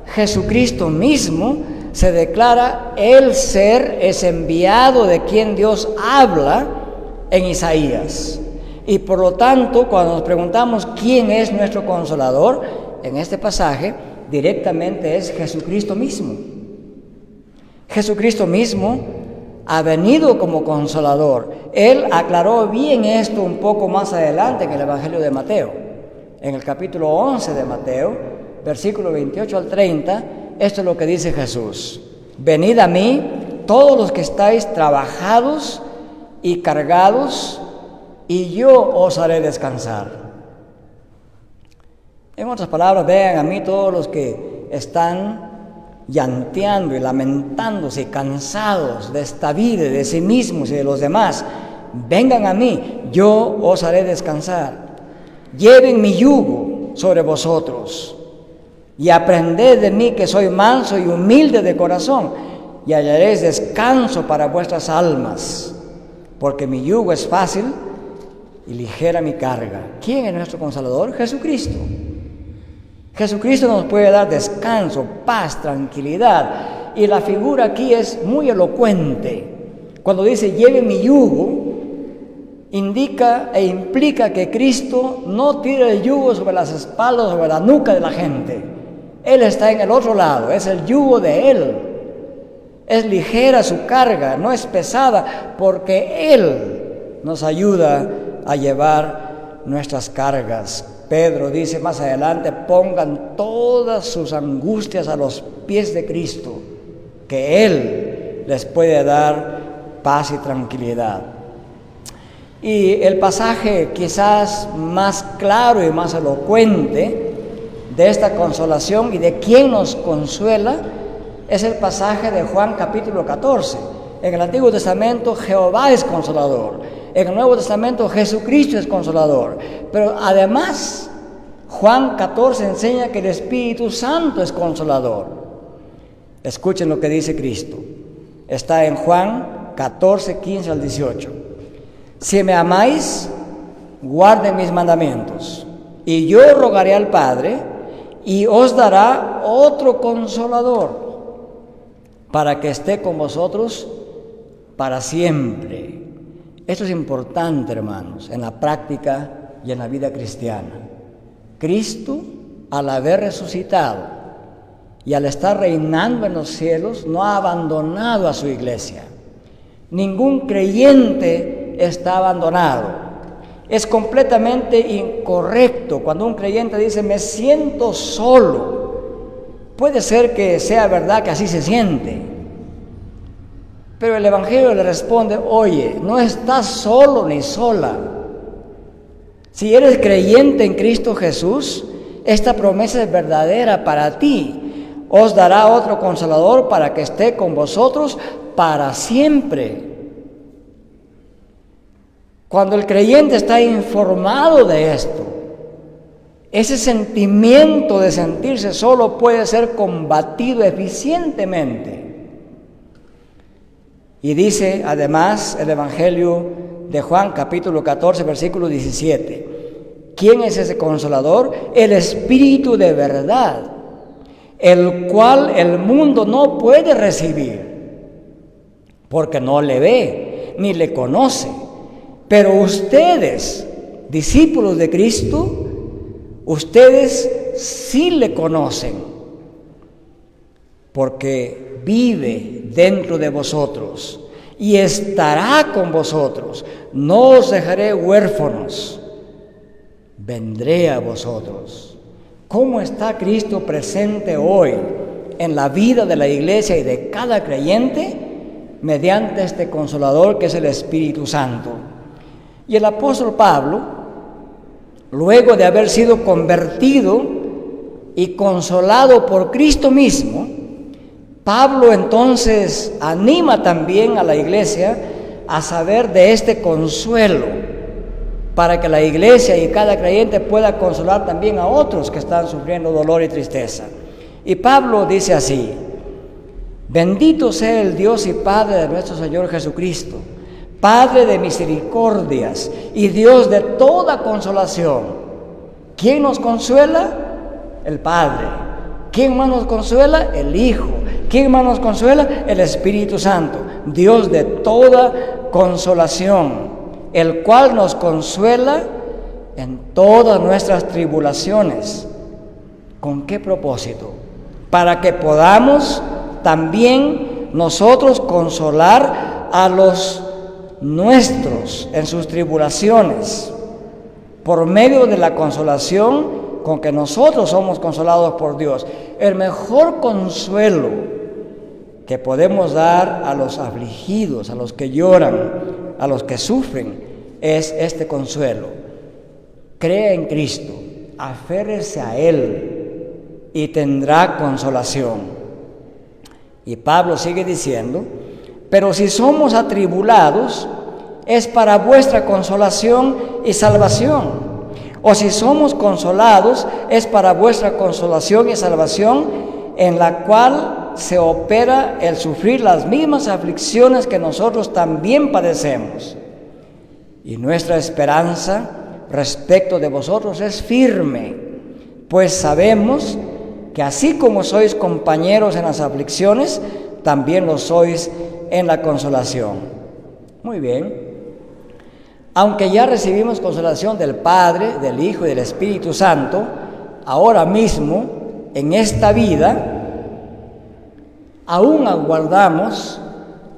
Speaker 2: Jesucristo mismo se declara el ser ese enviado de quien Dios habla en Isaías. Y por lo tanto, cuando nos preguntamos quién es nuestro consolador, en este pasaje directamente es Jesucristo mismo. Jesucristo mismo ha venido como consolador. Él aclaró bien esto un poco más adelante en el Evangelio de Mateo. En el capítulo 11 de Mateo, versículo 28 al 30, esto es lo que dice Jesús: venid a mí, todos los que estáis trabajados y cargados, y yo os haré descansar. En otras palabras, vengan a mí todos los que están llanteando y lamentándose y cansados de esta vida, de sí mismos y de los demás. Vengan a mí, yo os haré descansar. Lleven mi yugo sobre vosotros y aprended de mí, que soy manso y humilde de corazón, y hallaréis descanso para vuestras almas, porque mi yugo es fácil y ligera mi carga. ¿Quién es nuestro consolador? Jesucristo. Jesucristo nos puede dar descanso, paz, tranquilidad. Y la figura aquí es muy elocuente. Cuando dice lleve mi yugo, indica e implica que Cristo no tira el yugo sobre las espaldas, sobre la nuca de la gente. Él está en el otro lado, es el yugo de Él. Es ligera su carga, no es pesada, porque Él nos ayuda a llevar nuestras cargas. Pedro dice más adelante: pongan todas sus angustias a los pies de Cristo, que Él les puede dar paz y tranquilidad. Y el pasaje quizás más claro y más elocuente de esta consolación y de quién nos consuela es el pasaje de Juan capítulo 14. En el Antiguo Testamento Jehová es consolador. En el Nuevo Testamento Jesucristo es consolador. Pero además Juan 14 enseña que el Espíritu Santo es consolador. Escuchen lo que dice Cristo. Está en Juan 14, 15 al 18. Si me amáis, guarden mis mandamientos, y yo rogaré al Padre, y os dará otro consolador, para que esté con vosotros para siempre. Esto es importante, hermanos, en la práctica y en la vida cristiana. Cristo, al haber resucitado y al estar reinando en los cielos, no ha abandonado a su iglesia. Ningún creyente está abandonado. Es completamente incorrecto cuando un creyente dice: me siento solo. Puede ser que sea verdad que así se siente, pero el Evangelio le responde: oye, no estás solo ni sola. Si eres creyente en Cristo Jesús, esta promesa es verdadera para ti. Os dará otro consolador para que esté con vosotros para siempre. Cuando el creyente está informado de esto, ese sentimiento de sentirse solo puede ser combatido eficientemente. Y dice además el Evangelio de Juan capítulo 14 versículo 17: ¿quién es ese consolador? El Espíritu de verdad, el cual el mundo no puede recibir, porque no le ve ni le conoce. Pero ustedes, discípulos de Cristo, ustedes sí le conocen, porque vive dentro de vosotros y estará con vosotros. No os dejaré huérfanos, vendré a vosotros. ¿Cómo está Cristo presente hoy en la vida de la iglesia y de cada creyente? Mediante este consolador que es el Espíritu Santo. Y el apóstol Pablo, luego de haber sido convertido y consolado por Cristo mismo, Pablo entonces anima también a la iglesia a saber de este consuelo, para que la iglesia y cada creyente pueda consolar también a otros que están sufriendo dolor y tristeza. Y Pablo dice así: bendito sea el Dios y Padre de nuestro Señor Jesucristo, Padre de misericordias y Dios de toda consolación. ¿Quién nos consuela? El Padre. ¿Quién más nos consuela? El Hijo. ¿Quién más nos consuela? El Espíritu Santo. Dios de toda consolación, el cual nos consuela en todas nuestras tribulaciones. ¿Con qué propósito? Para que podamos también nosotros consolar a los nuestros en sus tribulaciones, por medio de la consolación con que nosotros somos consolados por Dios. El mejor consuelo que podemos dar a los afligidos, a los que lloran, a los que sufren, es este consuelo. Crea en Cristo, aférrese a Él y tendrá consolación. Y Pablo sigue diciendo: pero si somos atribulados, es para vuestra consolación y salvación. O si somos consolados, es para vuestra consolación y salvación, en la cual se opera el sufrir las mismas aflicciones que nosotros también padecemos. Y nuestra esperanza respecto de vosotros es firme, pues sabemos que así como sois compañeros en las aflicciones, también lo sois en la consolación. Muy bien. Aunque ya recibimos consolación del Padre, del Hijo y del Espíritu Santo, ahora mismo, en esta vida, aún aguardamos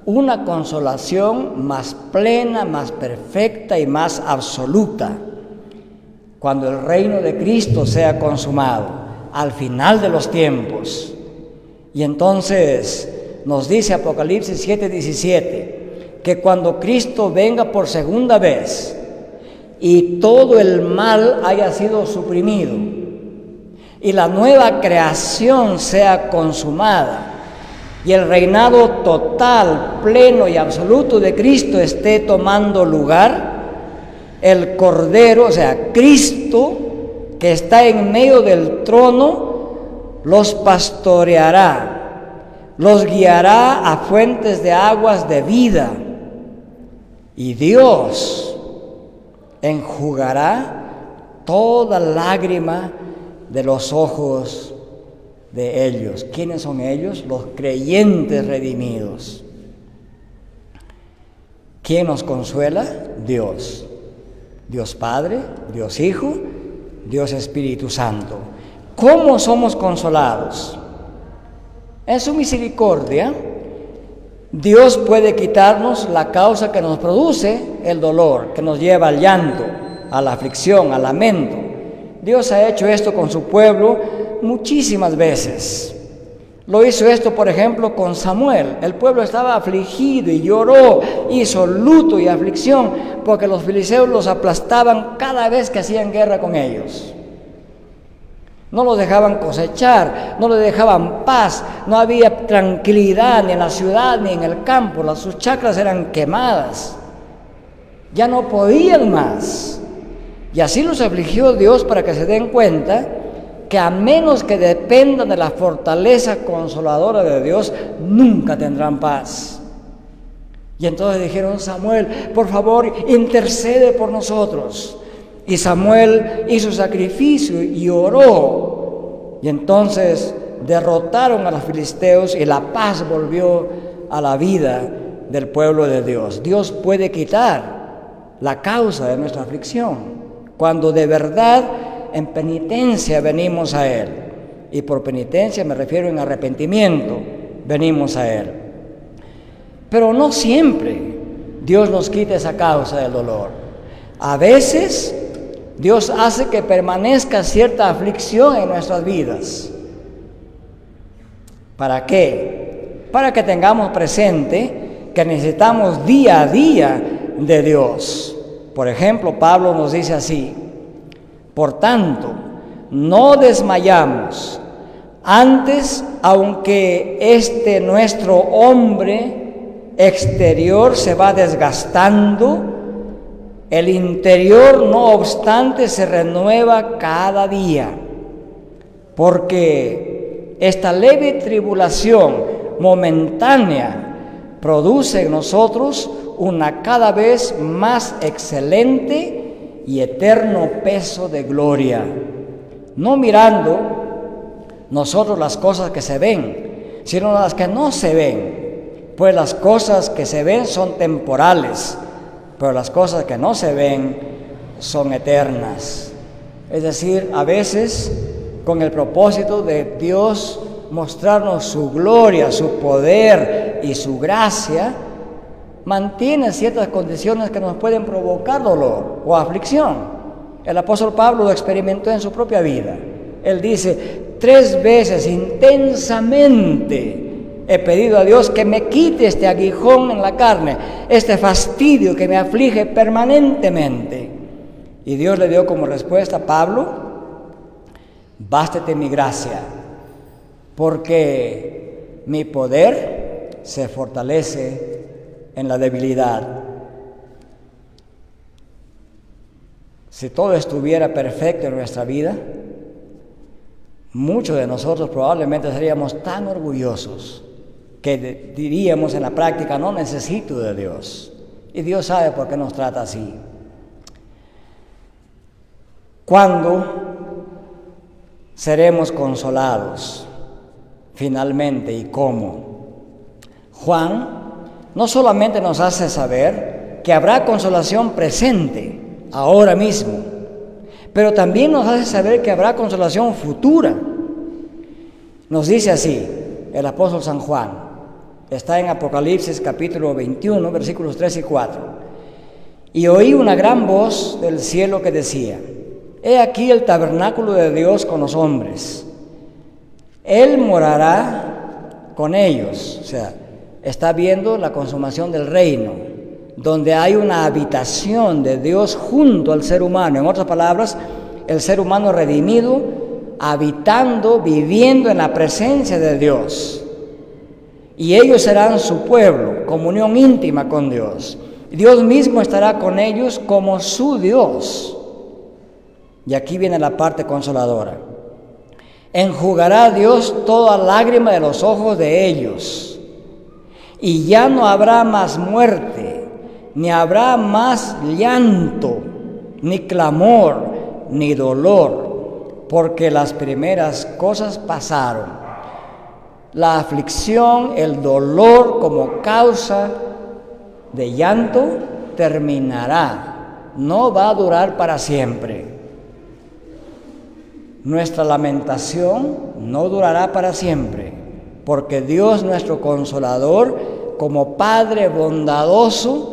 Speaker 2: una consolación más plena, más perfecta y más absoluta, cuando el reino de Cristo sea consumado, al final de los tiempos. Y entonces nos dice Apocalipsis 7:17, que cuando Cristo venga por segunda vez y todo el mal haya sido suprimido y la nueva creación sea consumada y el reinado total, pleno y absoluto de Cristo esté tomando lugar, el Cordero, o sea, Cristo, que está en medio del trono, los pastoreará, los guiará a fuentes de aguas de vida. Y Dios enjugará toda lágrima de los ojos de ellos. ¿Quiénes son ellos? Los creyentes redimidos. ¿Quién nos consuela? Dios. Dios Padre, Dios Hijo, Dios Espíritu Santo. ¿Cómo somos consolados? En su misericordia, Dios puede quitarnos la causa que nos produce el dolor, que nos lleva al llanto, a la aflicción, al lamento. Dios ha hecho esto con su pueblo muchísimas veces. Lo hizo esto, por ejemplo, con Samuel. El pueblo estaba afligido y lloró, hizo luto y aflicción, porque los filisteos los aplastaban cada vez que hacían guerra con ellos. No los dejaban cosechar, no les dejaban paz, no había tranquilidad ni en la ciudad ni en el campo, sus chacras eran quemadas, ya no podían más. Y así los afligió Dios para que se den cuenta que a menos que dependan de la fortaleza consoladora de Dios, nunca tendrán paz. Y entonces dijeron: Samuel, por favor, intercede por nosotros. Y Samuel hizo sacrificio y oró. Y entonces derrotaron a los filisteos y la paz volvió a la vida del pueblo de Dios. Dios puede quitar la causa de nuestra aflicción cuando de verdad en penitencia venimos a Él. Y por penitencia me refiero en arrepentimiento, venimos a Él. Pero no siempre Dios nos quita esa causa del dolor. A veces Dios hace que permanezca cierta aflicción en nuestras vidas. ¿Para qué? Para que tengamos presente que necesitamos día a día de Dios. Por ejemplo, Pablo nos dice así: por tanto, no desmayamos. Antes, aunque este nuestro hombre exterior se va desgastando, el interior, no obstante, se renueva cada día, porque esta leve tribulación momentánea produce en nosotros una cada vez más excelente y eterno peso de gloria, no mirando nosotros las cosas que se ven, sino las que no se ven, pues las cosas que se ven son temporales, pero las cosas que no se ven son eternas. Es decir, a veces con el propósito de Dios mostrarnos su gloria, su poder y su gracia, mantiene ciertas condiciones que nos pueden provocar dolor o aflicción. El apóstol Pablo lo experimentó en su propia vida. Él dice: 3 veces intensamente he pedido a Dios que me quite este aguijón en la carne, este fastidio que me aflige permanentemente. Y Dios le dio como respuesta: Pablo, bástate mi gracia, porque mi poder se fortalece en la debilidad. Si todo estuviera perfecto en nuestra vida, muchos de nosotros probablemente seríamos tan orgullosos que diríamos en la práctica: no necesito de Dios. Y Dios sabe por qué nos trata así. ¿Cuándo seremos consolados finalmente y cómo? Juan no solamente nos hace saber que habrá consolación presente, ahora mismo, pero también nos hace saber que habrá consolación futura. Nos dice así el apóstol San Juan, está en Apocalipsis capítulo 21, versículos 3 y 4. Y oí una gran voz del cielo que decía: He aquí el tabernáculo de Dios con los hombres. Él morará con ellos. O sea, está viendo la consumación del reino, donde hay una habitación de Dios junto al ser humano. En otras palabras, el ser humano redimido, habitando, viviendo en la presencia de Dios. Y ellos serán su pueblo, comunión íntima con Dios. Dios mismo estará con ellos como su Dios. Y aquí viene la parte consoladora. Enjugará Dios toda lágrima de los ojos de ellos. Y ya no habrá más muerte, ni habrá más llanto, ni clamor, ni dolor, porque las primeras cosas pasaron. La aflicción, el dolor como causa de llanto terminará, no va a durar para siempre. Nuestra lamentación no durará para siempre, porque Dios, nuestro Consolador, como Padre bondadoso,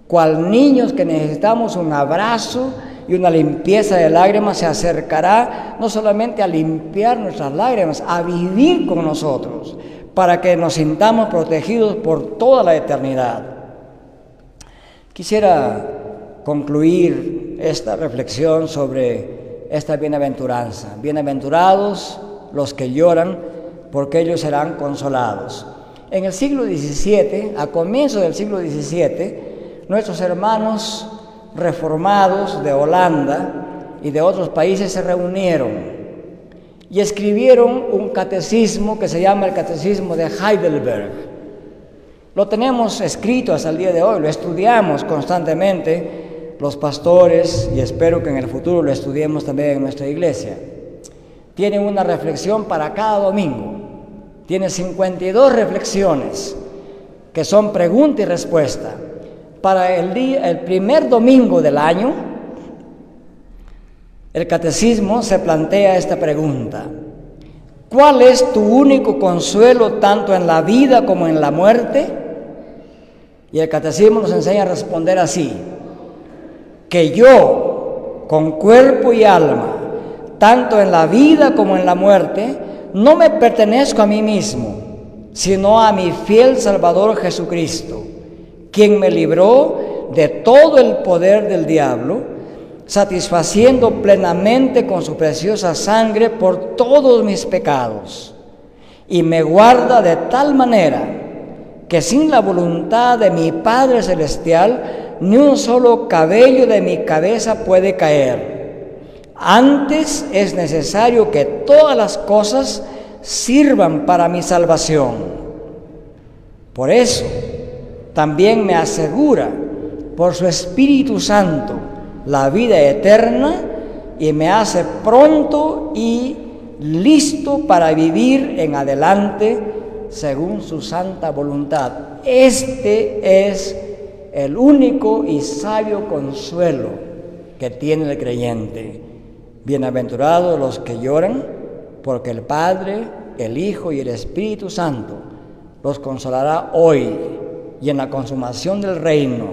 Speaker 2: cual niños que necesitamos un abrazo y una limpieza de lágrimas, se acercará no solamente a limpiar nuestras lágrimas, a vivir con nosotros, para que nos sintamos protegidos por toda la eternidad. Quisiera concluir esta reflexión sobre esta bienaventuranza. Bienaventurados los que lloran, porque ellos serán consolados. En el siglo XVII, a comienzos del siglo XVII, nuestros hermanos reformados de Holanda y de otros países se reunieron y escribieron un catecismo que se llama el Catecismo de Heidelberg. Lo tenemos escrito hasta el día de hoy, lo estudiamos constantemente los pastores, y espero que en el futuro lo estudiemos también en nuestra iglesia. Tiene una reflexión para cada domingo. Tiene 52 reflexiones que son pregunta y respuesta. Para el primer domingo del año, el catecismo se plantea esta pregunta: ¿cuál es tu único consuelo tanto en la vida como en la muerte? Y el catecismo nos enseña a responder así: que yo, con cuerpo y alma, tanto en la vida como en la muerte, no me pertenezco a mí mismo, sino a mi fiel Salvador Jesucristo, quien me libró de todo el poder del diablo, satisfaciendo plenamente con su preciosa sangre por todos mis pecados, y me guarda de tal manera que sin la voluntad de mi Padre Celestial, ni un solo cabello de mi cabeza puede caer. Antes es necesario que todas las cosas sirvan para mi salvación. Por eso, también me asegura por su Espíritu Santo la vida eterna y me hace pronto y listo para vivir en adelante según su santa voluntad. Este es el único y sabio consuelo que tiene el creyente. Bienaventurados los que lloran, porque el Padre, el Hijo y el Espíritu Santo los consolará hoy, y en la consumación del reino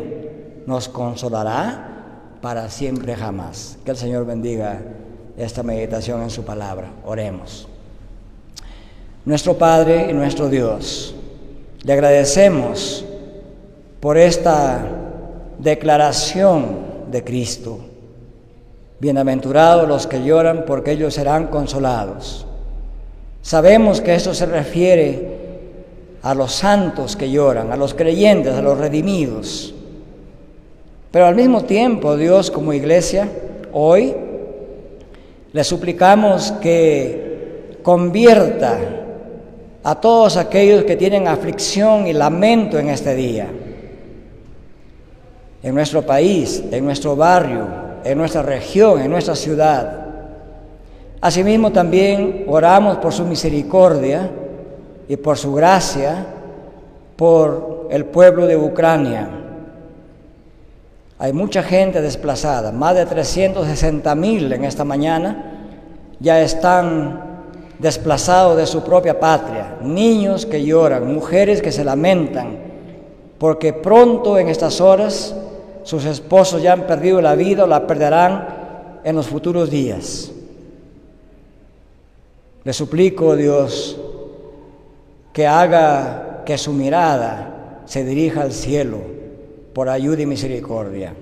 Speaker 2: nos consolará para siempre jamás. Que el Señor bendiga esta meditación en su palabra. Oremos. Nuestro Padre y nuestro Dios, le agradecemos por esta declaración de Cristo. Bienaventurados los que lloran, porque ellos serán consolados. Sabemos que esto se refiere a los santos que lloran, a los creyentes, a los redimidos. Pero al mismo tiempo, Dios, como iglesia, hoy le suplicamos que convierta a todos aquellos que tienen aflicción y lamento en este día, en nuestro país, en nuestro barrio, en nuestra región, en nuestra ciudad. Asimismo también oramos por su misericordia y por su gracia por el pueblo de Ucrania. Hay mucha gente desplazada, más de 360,000 en esta mañana ya están desplazados de su propia patria, niños que lloran, mujeres que se lamentan, porque pronto en estas horas sus esposos ya han perdido la vida o la perderán en los futuros días. Le suplico, Dios, que haga que su mirada se dirija al cielo por ayuda y misericordia.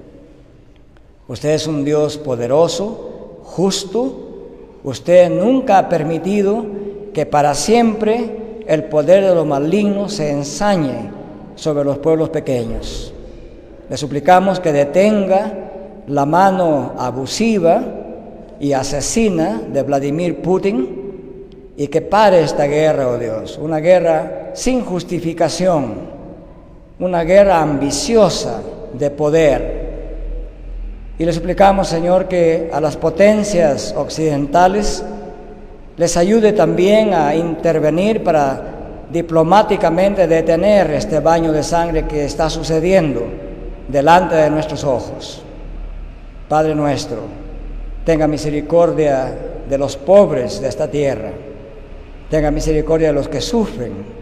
Speaker 2: Usted es un Dios poderoso, justo. Usted nunca ha permitido que para siempre el poder de los malignos se ensañe sobre los pueblos pequeños. Le suplicamos que detenga la mano abusiva y asesina de Vladimir Putin y que pare esta guerra, oh Dios, una guerra sin justificación, una guerra ambiciosa de poder. Y le suplicamos, Señor, que a las potencias occidentales les ayude también a intervenir para diplomáticamente detener este baño de sangre que está sucediendo delante de nuestros ojos. Padre nuestro, tenga misericordia de los pobres de esta tierra, tenga misericordia de los que sufren.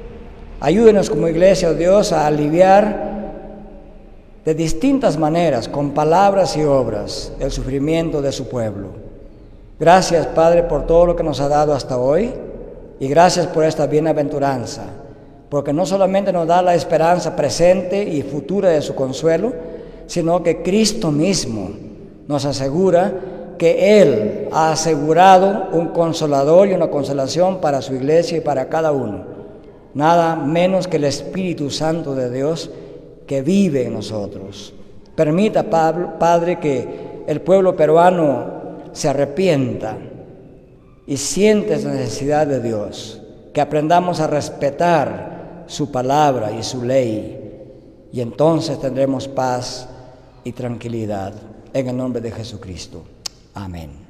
Speaker 2: Ayúdenos como iglesia, oh Dios, a aliviar de distintas maneras, con palabras y obras, el sufrimiento de su pueblo. Gracias, Padre, por todo lo que nos ha dado hasta hoy, y gracias por esta bienaventuranza, porque no solamente nos da la esperanza presente y futura de su consuelo, sino que Cristo mismo nos asegura que Él ha asegurado un consolador y una consolación para su iglesia y para cada uno. Nada menos que el Espíritu Santo de Dios que vive en nosotros. Permita, Padre, que el pueblo peruano se arrepienta y siente la necesidad de Dios, que aprendamos a respetar su palabra y su ley, y entonces tendremos paz y tranquilidad. En el nombre de Jesucristo. Amén.